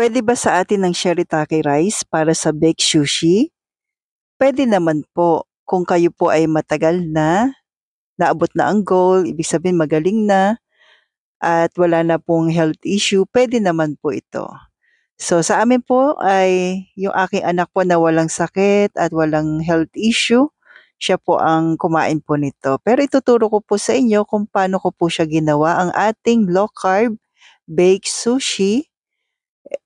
Puwede ba sa atin ng shirataki rice para sa baked sushi? Puwede naman po kung kayo po ay matagal na, naabot na ang goal, ibig sabihin magaling na at wala na pong health issue, puwede naman po ito. So sa amin po ay yung aking anak po na walang sakit at walang health issue, siya po ang kumain po nito. Pero ituturo ko po sa inyo kung paano ko po siya ginawa, ang ating low carb baked sushi.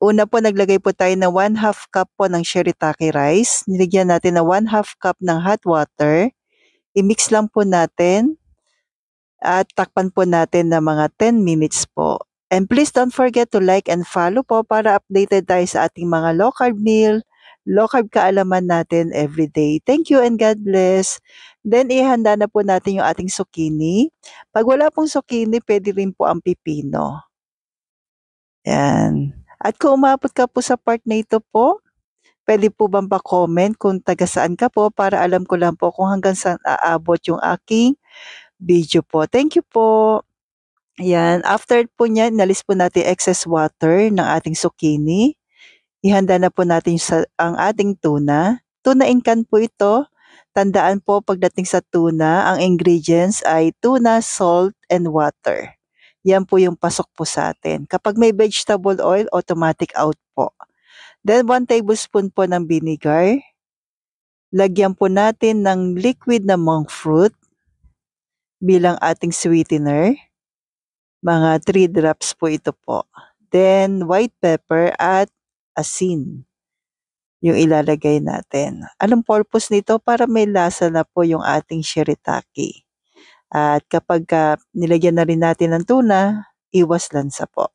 Una po naglagay po tayo ng 1/2 cup po ng shirataki rice, nilagyan natin ng 1/2 cup ng hot water, i-mix lang po natin at takpan po natin ng mga 10 minutes po. And please don't forget to like and follow po para updated tayo sa ating mga low carb meal, low carb kaalaman natin everyday. Thank you and God bless. Then ihanda na po natin yung ating zucchini. Pag wala pong zucchini, pwede rin po ang pipino. Yan. At kung umabot ka po sa part na ito po, pwede po bang pa-comment kung taga saan ka po para alam ko lang po kung hanggang saan aabot yung aking video po. Thank you po. Ayan, after po niyan, inalis po natin excess water ng ating zucchini. Ihanda na po natin ang ating tuna. Tuna in can po ito. Tandaan po pagdating sa tuna, ang ingredients ay tuna, salt, and water. Yan po yung pasok po sa atin. Kapag may vegetable oil, automatic out po. Then 1 tablespoon po ng vinegar. Lagyan po natin ng liquid na monk fruit bilang ating sweetener. Mga 3 drops po ito po. Then white pepper at asin yung ilalagay natin. Anong purpose nito? Para may lasa na po yung ating shirataki. At kapag nilagyan na rin natin ng tuna, iwas lansa po.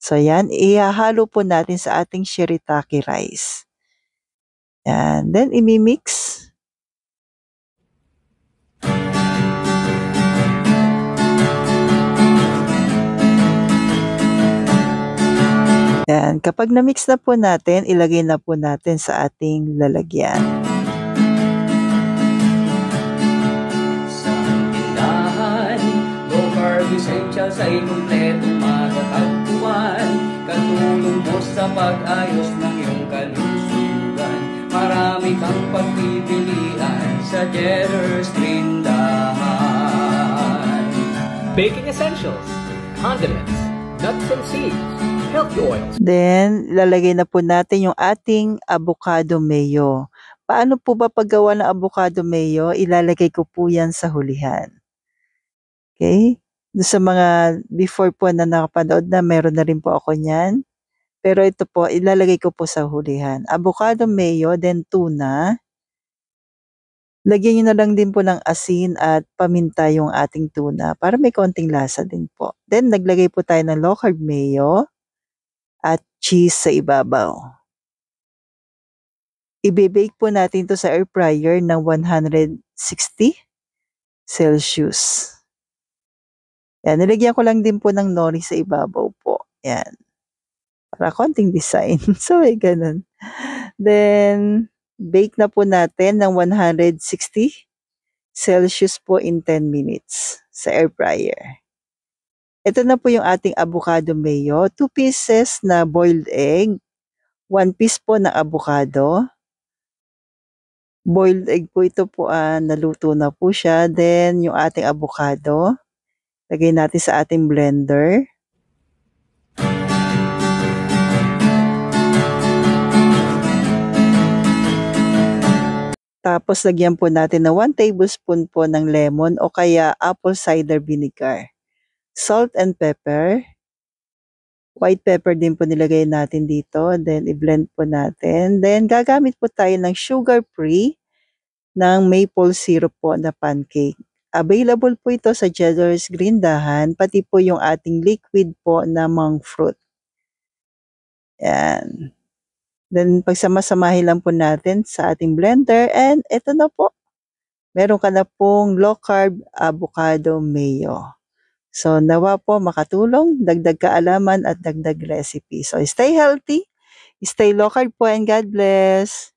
So yan, ihahalo po natin sa ating shirataki rice. Yan, then imimix. Yan, kapag na-mix na po natin, ilagay na po natin sa ating lalagyan. Sa tindahan, low carb essentials ay kumpletong matatagpuan. Katulong mo sa pag-ayos ng iyong kalusugan. Marami kang pagpipilian sa Jetter's Tindahan. Baking essentials, condiments, nuts and seeds, healthy oils. Then, lalagay na po natin yung ating avocado mayo. Paano po ba paggawa ng avocado mayo? Ilalagay ko po yan sa hulihan. Okay? Doon sa mga before po na nakapanood na, meron na rin po ako niyan. Pero ito po, ilalagay ko po sa hulihan. Avocado mayo, then tuna. Lagyan nyo na lang din po ng asin at paminta yung ating tuna para may konting lasa din po. Then, naglagay po tayo ng low carb mayo at cheese sa ibabaw. Ibe-bake po natin ito sa air fryer ng 160 Celsius. Yan, nilagyan ko lang din po ng nori sa ibabaw po. Yan. Para konting design. So, may ganun. Then, bake na po natin ng 160 Celsius po in 10 minutes sa air fryer. Ito na po yung ating avocado mayo. 2 pieces na boiled egg. 1 piece po ng avocado. Boiled egg po ito po, naluto na po siya. Then, yung ating avocado. Lagay natin sa ating blender. Tapos, lagyan po natin ng 1 tablespoon po ng lemon o kaya apple cider vinegar. Salt and pepper. White pepper din po nilagay natin dito. Then, i-blend po natin. Then, gagamit po tayo ng sugar-free ng maple syrup po na pancake. Available po ito sa Jetter's Grindahan, pati po yung ating liquid po na monk fruit. Yan. Then, pagsama-samahin lang po natin sa ating blender. And, ito na po. Meron ka na pong low carb avocado mayo. So, nawa po makatulong, dagdag kaalaman at dagdag recipe. So, stay healthy, stay low carb po, and God bless.